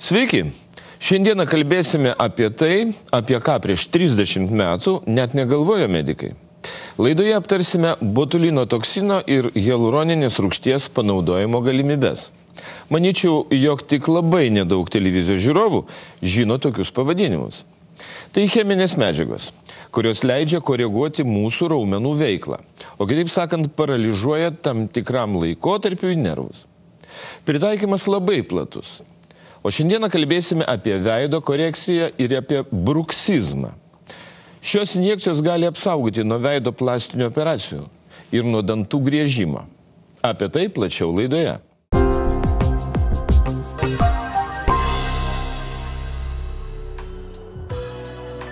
Sveiki! Šiandieną kalbėsime apie tai, apie ką prieš 30 metų net negalvojo medikai. Laidoje aptarsime botulino toksino ir hialuroninės rūgšties panaudojimo galimybes. Manyčiau, jog tik labai nedaug televizijos žiūrovų žino tokius pavadinimus. Tai cheminės medžiagos, kurios leidžia koreguoti mūsų raumenų veiklą, o kitaip sakant, paralyžuoja tam tikram laikotarpiui nervus. Pritaikymas labai platus. O šiandieną kalbėsime apie veido korekciją ir apie bruksizmą. Šios injekcijos gali apsaugoti nuo veido plastinių operacijų ir nuo dantų griežimo. Apie tai plačiau laidoje.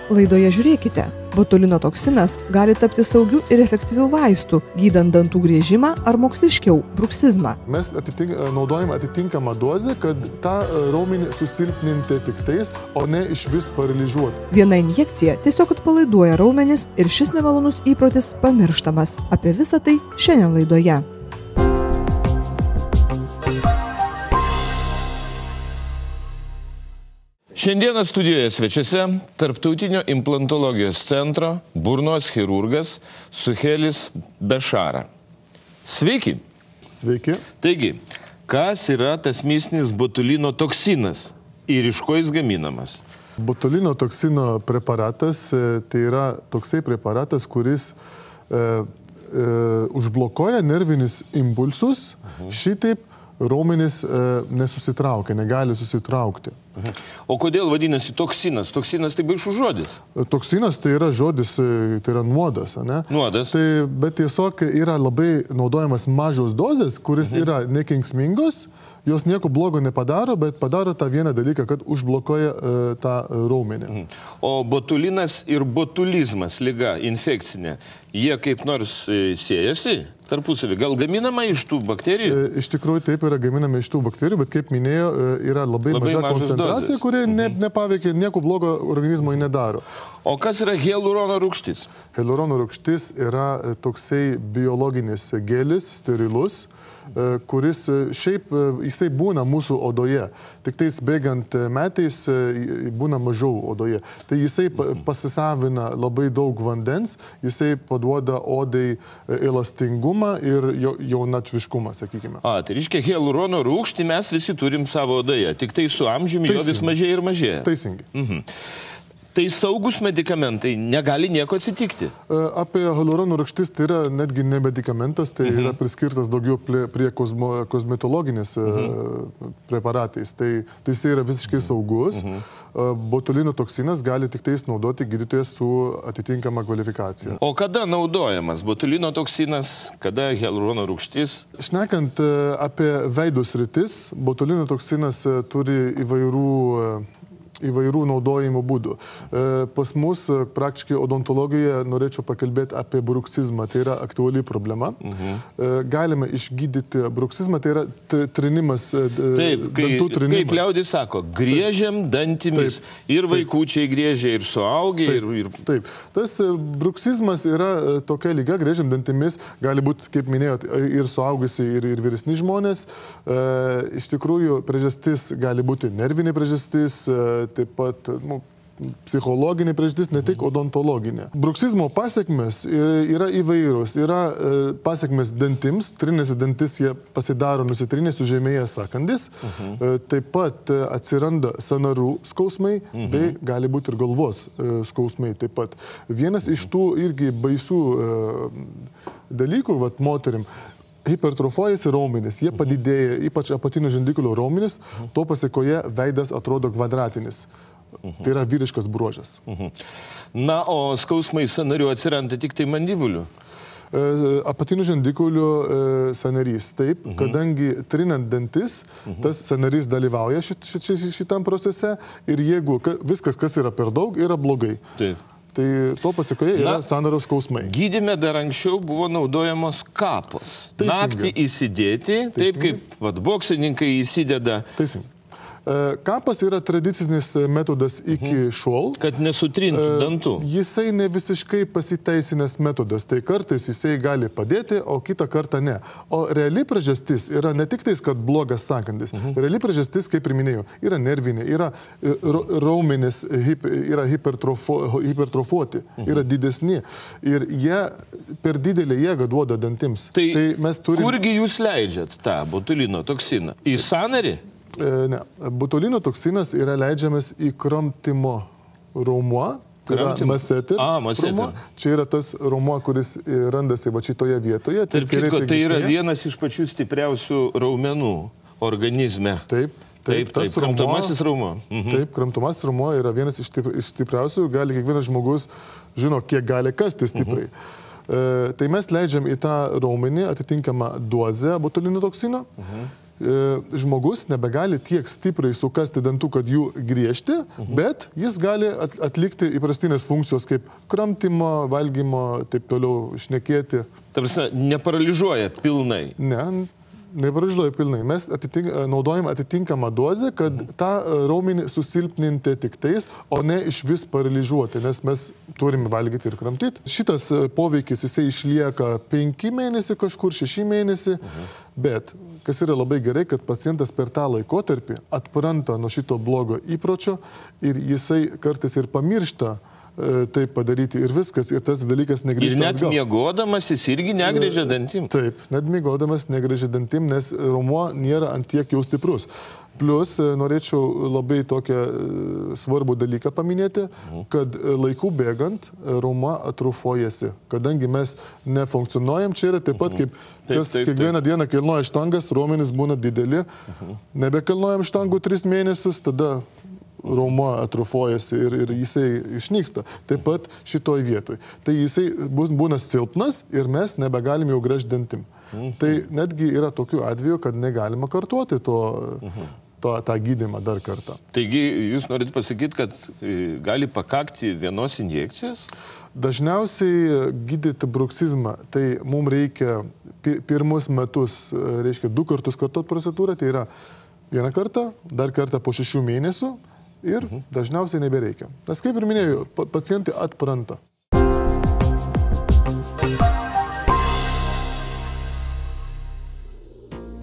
Laidoje žiūrėkite, botulino toksinas gali tapti saugiu ir efektyviu vaistu, gydant dantų griežimą ar moksliškiau bruksizmą. Mes naudojame atitinkamą dozę, kad tą raumenį susilpninti tik tais, o ne iš vis paralyžiuoti. Viena injekcija tiesiog atpalaiduoja raumenis ir šis nemalonus įprotis pamirštamas. Apie visą tai šiandien laidoje. Šiandieną studijoje svečiuose Tarptautinio implantologijos centro burnos chirurgas Suhelis Bešara. Sveiki. Sveiki. Taigi, kas yra tas mistinis botulino toksinas ir iš ko jis gaminamas? Botulino toksino preparatas tai yra toksai preparatas, kuris užblokuoja nervinius impulsus, šitaip raumenys nesusitraukia, negali susitraukti. O kodėl vadinasi toksinas? Toksinas tai baisus žodis. Toksinas tai yra žodis, tai yra nuodas, ne? Nuodas. Tai, bet tiesiog yra labai naudojamas mažos dozės, kuris yra nekenksmingos, jos nieko blogo nepadaro, bet padaro tą vieną dalyką, kad užblokuoja tą raumenį. O botulinas ir botulizmas, liga infekcinė, jie kaip nors siejasi tarpusavį? Gal gaminama iš tų bakterijų? Iš tikrųjų taip yra gaminama iš tų bakterijų, bet kaip minėjo, yra labai maža koncentracija, kurie nepaveikia, nieko blogo organizmui nedaro. O kas yra hialurono rūgštis? Hialurono rūgštis yra toksai biologinis gelis, sterilus, kuris šiaip jisai būna mūsų odoje. Tik tais bėgant metais būna mažiau odoje. Tai jisai pasisavina labai daug vandens, jisai paduoda odai elastingumą ir jaunatviškumą, sakykime. Tai reiškia, hialurono rūgštį mes visi turim savo odoje, tik tai su amžiumi jo vis mažėja ir mažėja. Teisingai. Tai saugus medikamentai, negali nieko atsitikti. Apie hialurono rūgštis tai yra netgi ne medikamentas, tai yra priskirtas daugiau prie kosmetologinės preparatais. Tai jisai yra visiškai saugus. Botulino toksinas gali tik tais naudoti gydytojas su atitinkama kvalifikacija. O kada naudojamas botulino toksinas, kada hialurono rūgštis? Šnekant apie veido sritis, botulino toksinas turi įvairių naudojimo būdų. Pas mus praktiškai odontologijoje norėčiau pakalbėti apie bruksizmą, tai yra aktuali problema. Galime išgydyti bruksizmą, tai yra trinimas, dantų trinimas. Kaip liaudis sako, griežiam dantimis. Ir vaikučiai griežia, ir suaugę. Taip. Tas bruksizmas yra tokia liga, griežiam dantimis, gali būti, kaip minėjot, ir suaugusi, ir vyresni žmonės. Iš tikrųjų, priežastis gali būti nervinė priežastis, taip pat psichologinė priežastis, ne tik odontologinė. Bruksizmo pasiekmes yra įvairios. Yra pasiekmes dantims, trinėsi dantis, jie pasidaro nusitrinę, sužemėja sąkandis. Taip pat atsiranda sąnarių skausmai, bei gali būti ir galvos skausmai taip pat. Vienas iš tų irgi baisių dalykų, moterim, hipertrofuojasi raumenis, jie padidėja, ypač apatinio žandikaulio raumenis, to pasiekoje veidas atrodo kvadratinis. Tai yra vyriškas bruožas. Na, o skausmai sąnarių atsiranda tik tai mandibulių? Apatinio žandikaulio sąnarys, taip, kadangi trinant dantis, tas sąnarys dalyvauja šitam procese ir jeigu viskas, kas yra per daug, yra blogai. Taip. Tai to pasiekoje yra sąnario skausmai. Gydyme dar anksčiau buvo naudojamos kapos. Naktį įsidėti, taip kaip boksininkai įsideda. Teisingai. Kapas yra tradicinis metodas iki šiol. Kad nesutrintų dantų. Jisai ne visiškai pasiteisinęs metodas. Tai kartais jisai gali padėti, o kitą kartą ne. O reali priežastis yra ne tik tais, kad blogas sąkandis. Reali priežastis, kaip ir minėjau, yra nervinė, yra raumenis, yra hipertrofuoti, yra didesni. Ir jie per didelį jėgą duoda dantims. Tai mes kurgi jūs leidžiat tą botulino toksiną? Į sąnarį? Ne. Botulino toksinas yra leidžiamas į kramtymo raumuo, tai yra masetė. Masetė. Čia yra tas raumuo, kuris randasi va šitoje vietoje. Tai yra vienas iš pačių stipriausių raumenų organizme. Taip. Kramtomasis raumuo. Taip, kramtomasis raumuo yra vienas iš stipriausių. Gali kiekvienas žmogus žino, kiek gali kasti stipriai. Tai mes leidžiam į tą raumenį atitinkamą dozę botulino toksino. Žmogus nebegali tiek stipriai sukasti dantų, kad jų griežti, bet jis gali atlikti įprastinės funkcijos kaip kramtymo, valgymo, taip toliau šnekėti. Tarsi neparalyžuoja pilnai. Ne, neparalyžuoja pilnai. Mes naudojame atitinkamą dozę, kad tą raumenį susilpninti tik tais, o ne iš vis paralyžuoti, nes mes turime valgyti ir kramtyti. Šitas poveikis jisai išlieka 5 mėnesių kažkur, 6 mėnesių, bet kas yra labai gerai, kad pacientas per tą laikotarpį atpranta nuo šito blogo įpročio ir jisai kartais ir pamiršta tai padaryti ir viskas, ir tas dalykas negrįžta atgal. Ir net miegodamas jis irgi negrįžia dantim. Taip, net miegodamas negrįžia dantim, nes raumuo nėra ant tiek jau stiprus. Plus, norėčiau labai tokią svarbų dalyką paminėti, kad laikų bėgant raumuo atrofuojasi. Kadangi mes nefunkcionuojam, čia yra taip pat, kaip kiekvieną dieną kilnoja štangas, raumenys būna dideli, nebekilnojam štangų 3 mėnesius, tada raumuo atrofuojasi ir jisai išnyksta. Taip pat šitoj vietoj. Tai jisai būna silpnas ir mes nebegalim jau gręžti dantim. Tai netgi yra tokių atvejų, kad negalima kartuoti tą gydymą dar kartą. Taigi jūs norit pasakyti, kad gali pakakti vienos injekcijos? Dažniausiai gydyti bruksizmą, tai mums reikia pirmus metus, reiškia 2 kartus kartot procedūrą, tai yra 1 kartą, dar kartą po 6 mėnesių ir dažniausiai nebereikia. Nes kaip ir minėjau, pacientai atpranta.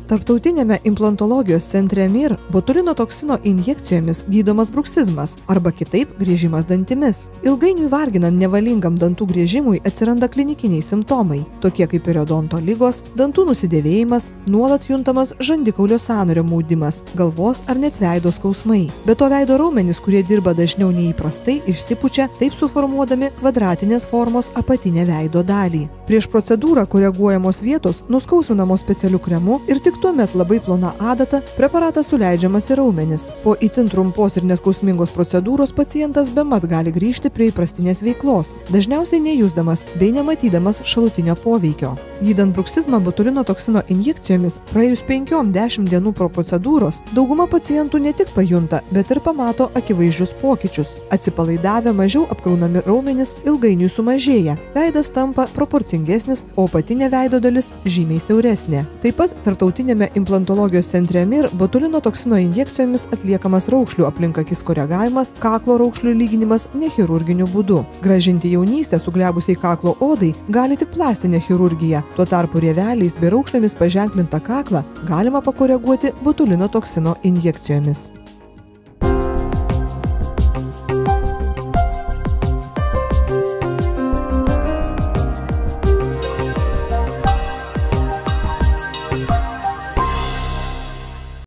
Tarptautinėme implantologijos centre MIR botulino toksino injekcijomis gydomas bruksizmas arba kitaip griežimas dantimis. Ilgainiui varginant nevalingam dantų griežimui atsiranda klinikiniai simptomai, tokie kaip periodonto ligos, dantų nusidėvėjimas, nuolat juntamas žandikaulio sąnario maudimas, galvos ar net veido skausmai. Be to veido raumenys, kurie dirba dažniau neįprastai, išsipučia, taip suformuodami kvadratinės formos apatinę veido dalį. Prieš procedūrą koreguojamos vietos nuskausminamos specialiu kremu ir tik tuomet labai plona adata preparatas suleidžiamas į raumenis. Po itin trumpos ir neskausmingos procedūros pacientas bemat gali grįžti prie įprastinės veiklos, dažniausiai nejusdamas bei nematydamas šalutinio poveikio. Gydant bruksizmą botulino toksino injekcijomis, praėjus 5-10 dienų po procedūros, dauguma pacientų ne tik pajunta, bet ir pamato akivaizdžius pokyčius. Atsipalaidavę mažiau apkraunami raumenys ilgainiui sumažėja, veidas tampa proporcingesnis, o apatinė veido dalis žymiai siauresnė. Taip pat tarptautinėme implantologijos centre MIR botulino toksino injekcijomis atliekamas raukšlių aplink akis koregavimas, kaklo raukšlių lyginimas nechirurginiu būdu. Grąžinti jaunystę suglebusiai kaklo odai gali tik plastinė chirurgija. Tuo tarpu rieveliais bei raukšlėmis paženklintą kaklą galima pakoreguoti botulino toksino injekcijomis.